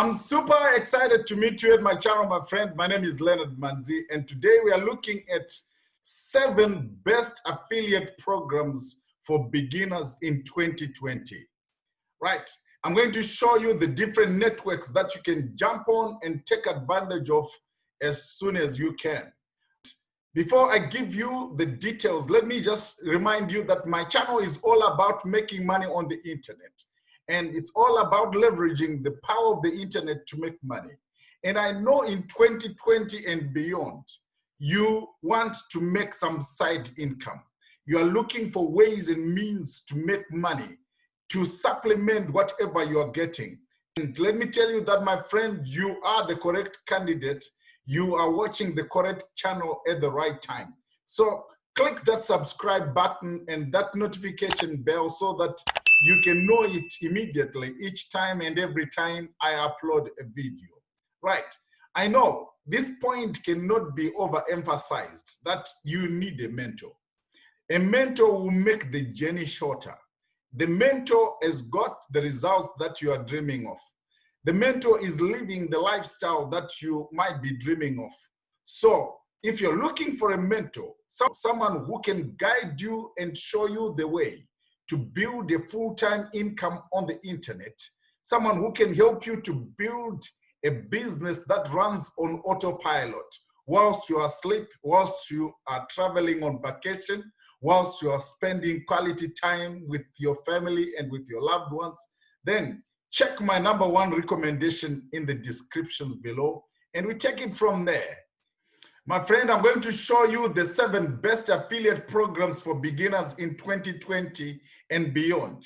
I'm super excited to meet you at my channel, my friend. My name is Leonard Manzi, and today we are looking at 7 best affiliate programs for beginners in 2020. Right. I'm going to show you the different networks that you can jump on and take advantage of as soon as you can. Before I give you the details, let me just remind you that my channel is all about making money on the internet. And it's all about leveraging the power of the internet to make money. And I know in 2020 and beyond, you want to make some side income. You are looking for ways and means to make money, to supplement whatever you are getting. And let me tell you that, my friend, you are the correct candidate. You are watching the correct channel at the right time. So click that subscribe button and that notification bell so that you can know it immediately each time and every time I upload a video. Right. I know this point cannot be overemphasized, that you need a mentor. A mentor will make the journey shorter. The mentor has got the results that you are dreaming of. The mentor is living the lifestyle that you might be dreaming of. So if you're looking for a mentor, someone who can guide you and show you the way to build a full-time income on the internet, someone who can help you to build a business that runs on autopilot whilst you are asleep, whilst you are traveling on vacation, whilst you are spending quality time with your family and with your loved ones, then check my #1 recommendation in the descriptions below, and we take it from there. My friend, I'm going to show you the 7 best affiliate programs for beginners in 2020 and beyond.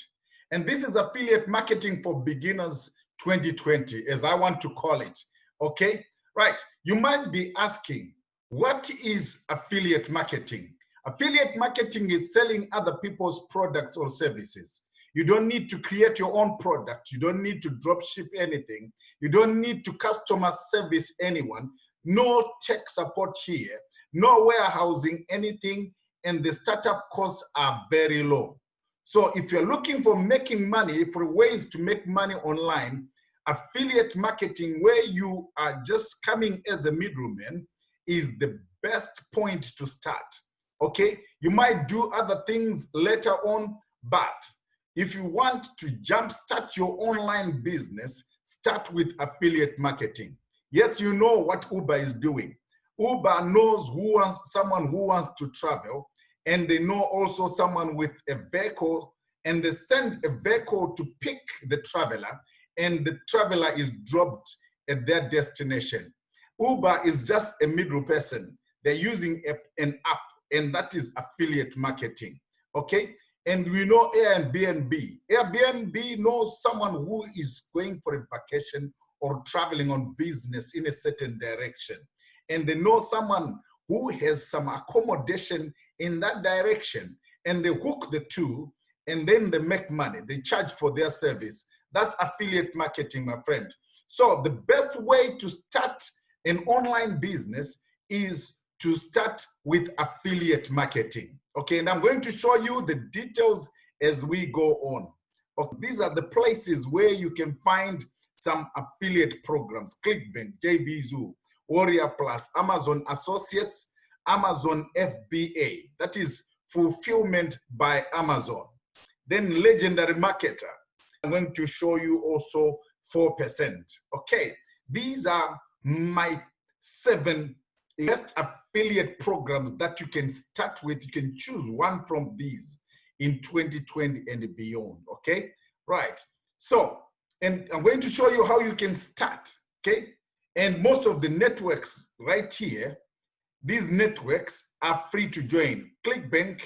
And this is affiliate marketing for beginners 2020, as I want to call it. Okay? Right. You might be asking, what is affiliate marketing? Affiliate marketing is selling other people's products or services. You don't need to create your own product. You don't need to drop ship anything. You don't need to customer service anyone. No tech support here, no warehousing anything, and the startup costs are very low. So if you're looking for making money, for ways to make money online, affiliate marketing, where you are just coming as a middleman, is the best point to start. Okay, you might do other things later on, but if you want to jumpstart your online business, start with affiliate marketing. Yes, you know what Uber is doing. Uber knows someone who wants to travel, and they know also someone with a vehicle, and they send a vehicle to pick the traveler, and the traveler is dropped at their destination. Uber is just a middle person. They're using an app, and that is affiliate marketing. Okay? And we know Airbnb. Airbnb knows someone who is going for a vacation or traveling on business in a certain direction. And they know someone who has some accommodation in that direction, and they hook the two, and then they make money. They charge for their service. That's affiliate marketing, my friend. So the best way to start an online business is to start with affiliate marketing. Okay, and I'm going to show you the details as we go on. Okay, these are the places where you can find some affiliate programs: ClickBank, JVZoo, Warrior Plus, Amazon Associates, Amazon FBA, that is fulfillment by Amazon. Then Legendary Marketer. I'm going to show you also 4%. Okay, these are my 7 best affiliate programs that you can start with. You can choose one from these in 2020 and beyond. Okay, right. So, and I'm going to show you how you can start. Okay, and most of the networks right here, these networks are free to join. ClickBank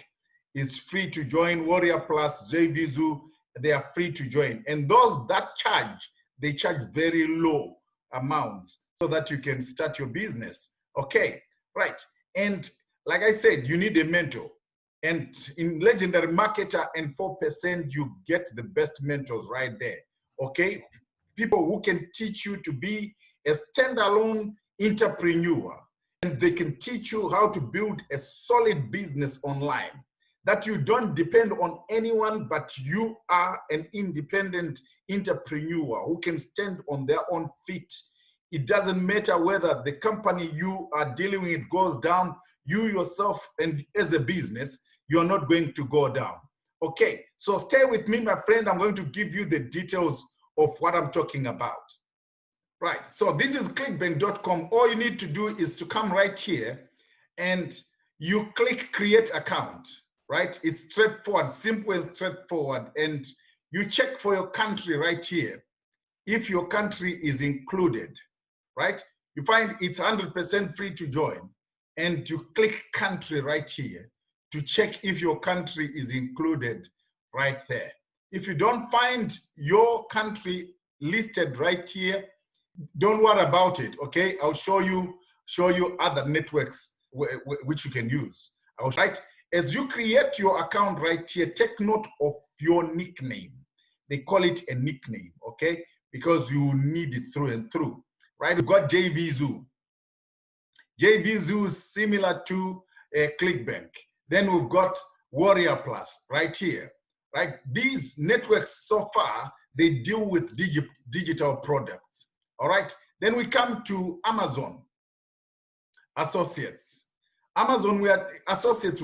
is free to join. Warrior Plus, JVZoo, they are free to join. And those that charge, they charge very low amounts so that you can start your business. Okay, right. And like I said, you need a mentor. And in Legendary Marketer and 4%, you get the best mentors right there. Okay, people who can teach you to be a standalone entrepreneur, and they can teach you how to build a solid business online, that you don't depend on anyone, but you are an independent entrepreneur who can stand on their own feet. It doesn't matter whether the company you are dealing with goes down, you yourself and as a business, you're not going to go down. Okay, so stay with me, my friend. I'm going to give you the details of what I'm talking about. Right, so this is clickbank.com. All you need to do is to come right here and you click create account, right? It's straightforward, simple and straightforward. And you check for your country right here. If your country is included, right? You find it's 100% free to join. And you click country right here to check if your country is included right there. If you don't find your country listed right here, don't worry about it, okay? I'll show you other networks which you can use. Right? As you create your account right here, take note of your nickname. They call it a nickname, okay? Because you need it through and through, right? We've got JVZoo. JVZoo is similar to ClickBank. Then we've got Warrior Plus right here, right? These networks so far, they deal with digital products. All right, then we come to Amazon Associates. Amazon Associates,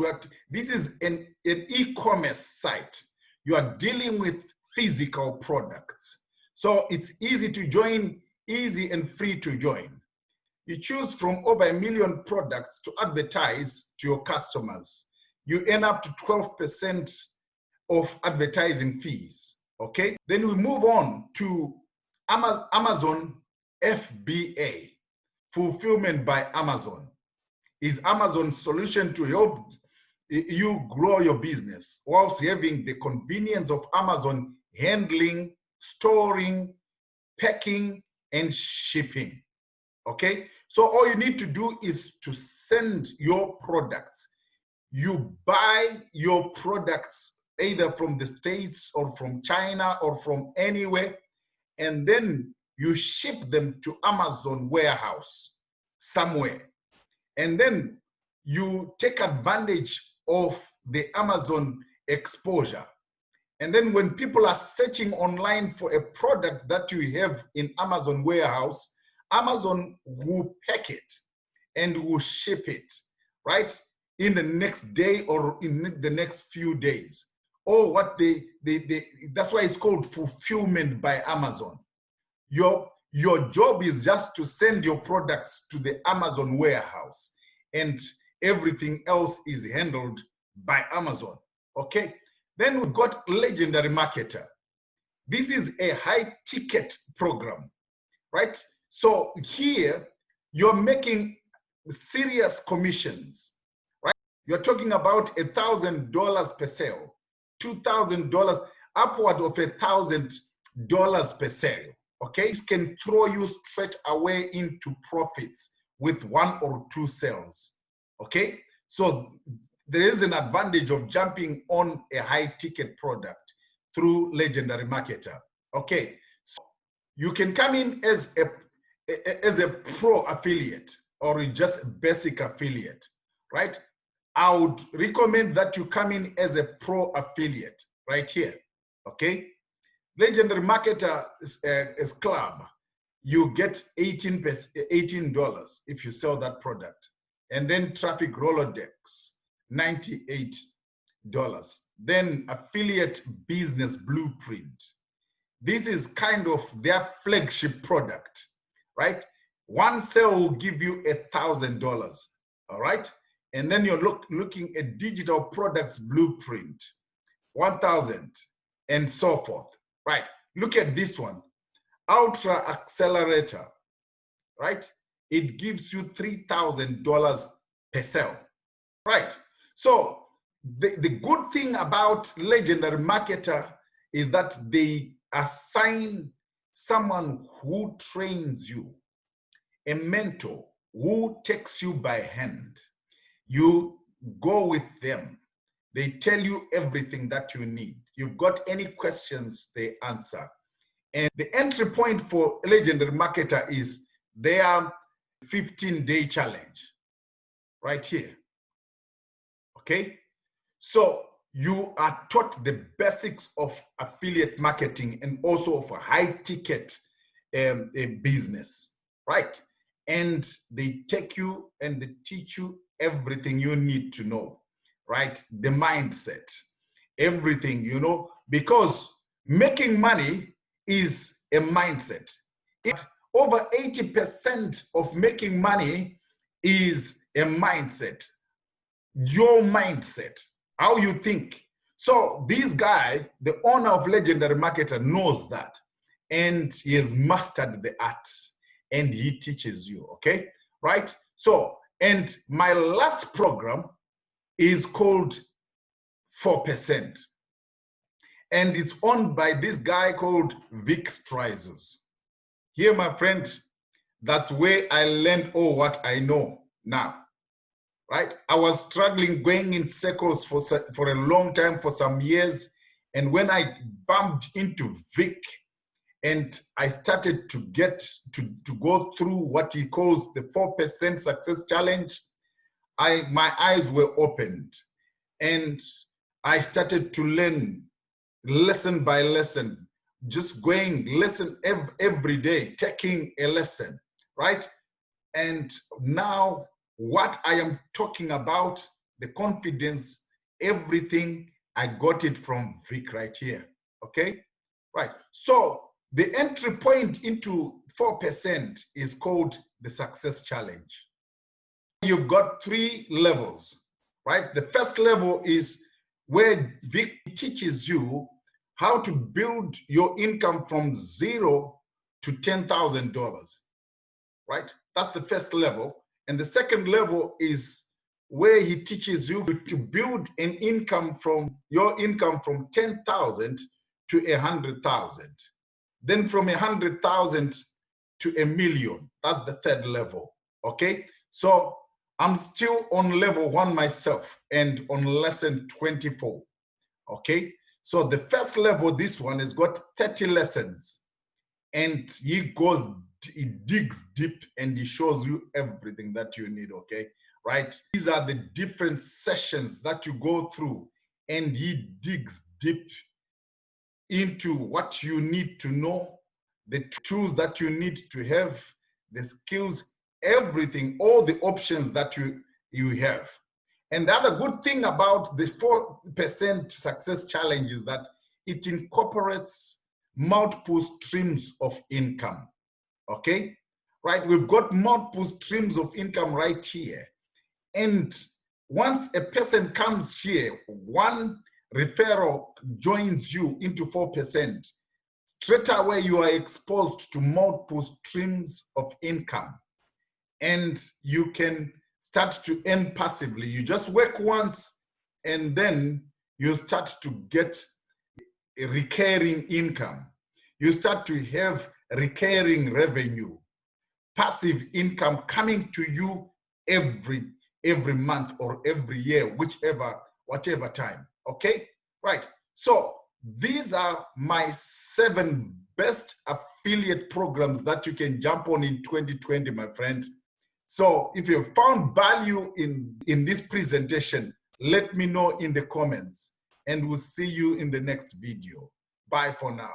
this is an e-commerce site. You are dealing with physical products. So it's easy to join, easy and free to join. You choose from over 1 million products to advertise to your customers. You earn up to 12% of advertising fees, okay? Then we move on to Amazon FBA, Fulfillment by Amazon, is Amazon's solution to help you grow your business whilst having the convenience of Amazon handling, storing, packing, and shipping, okay? So all you need to do is to send your products. You buy your products either from the States or from China or from anywhere, and then you ship them to Amazon warehouse somewhere. And then you take advantage of the Amazon exposure. And then when people are searching online for a product that you have in Amazon warehouse, Amazon will pack it and will ship it, right? In the next day or in the next few days. Or what that's why it's called fulfillment by Amazon. Your job is just to send your products to the Amazon warehouse and everything else is handled by Amazon, okay? Then we've got Legendary Marketer. This is a high ticket program, right? So here you're making serious commissions, right? You're talking about $1,000 per sale, $2,000, upward of $1,000 per sale. Okay, it can throw you straight away into profits with 1 or 2 sales. Okay, so there is an advantage of jumping on a high ticket product through Legendary Marketer. Okay, so you can come in as a pro affiliate or just a basic affiliate, right? I would recommend that you come in as a pro affiliate right here. Okay. Legendary Marketer is club. You get $18 if you sell that product. And then Traffic Rolodex, $98. Then Affiliate Business Blueprint. This is kind of their flagship product, right? One sale will give you $1,000, all right? And then you're looking at Digital Products Blueprint, 1,000, and so forth. Right, look at this one, Ultra Accelerator, right? It gives you $3,000 per sale, right? So the good thing about Legendary Marketer is that they assign someone who trains you, a mentor who takes you by hand. You go with them. They tell you everything that you need. You've got any questions, they answer. And the entry point for Legendary Marketer is their 15-day challenge right here. Okay? So you are taught the basics of affiliate marketing and also of a high ticket business, right? And they take you and they teach you everything you need to know, right? The mindset, everything, because making money is a mindset. Over 80% of making money is a mindset, your mindset, how you think. So this guy, the owner of Legendary Marketer, knows that, and he has mastered the art, and he teaches you, okay? Right? So, and my last program is called 4%. And it's owned by this guy called Vic Strizos. Here, my friend, that's where I learned all what I know now. Right? I was struggling, going in circles for a long time, for some years. And when I bumped into Vic and I started to get to go through what he calls the 4% success challenge, my eyes were opened and I started to learn lesson by lesson, just going lesson every day, taking a lesson, right? And now what I am talking about, the confidence, everything, I got it from Vic right here, okay? Right, so the entry point into 4% is called the Success Challenge. You've got 3 levels, right? The first level is where Vic teaches you how to build your income from $0 to $10,000, right? That's the first level. And the second level is where he teaches you to build an income from your income from 10,000 to 100,000. Then from 100,000 to $1 million. That's the third level. Okay. So I'm still on level 1 myself and on lesson 24. Okay. So the first level, this one has got 30 lessons, and he digs deep and he shows you everything that you need, okay? Right? These are the different sessions that you go through, and he digs deep into what you need to know, the tools that you need to have, the skills, everything, all the options that you have. And the other good thing about the 4% success challenge is that it incorporates multiple streams of income. Okay, right? We've got multiple streams of income right here. And once a person comes here, one referral joins you into 4%, straight away you are exposed to multiple streams of income. And you can start to earn passively. You just work once and then you start to get a recurring income. You start to have recurring revenue, passive income coming to you every month or every year, whatever time. Okay, right? So these are my 7 best affiliate programs that you can jump on in 2020, my friend. So if you found value in this presentation, let me know in the comments, and we'll see you in the next video. Bye for now.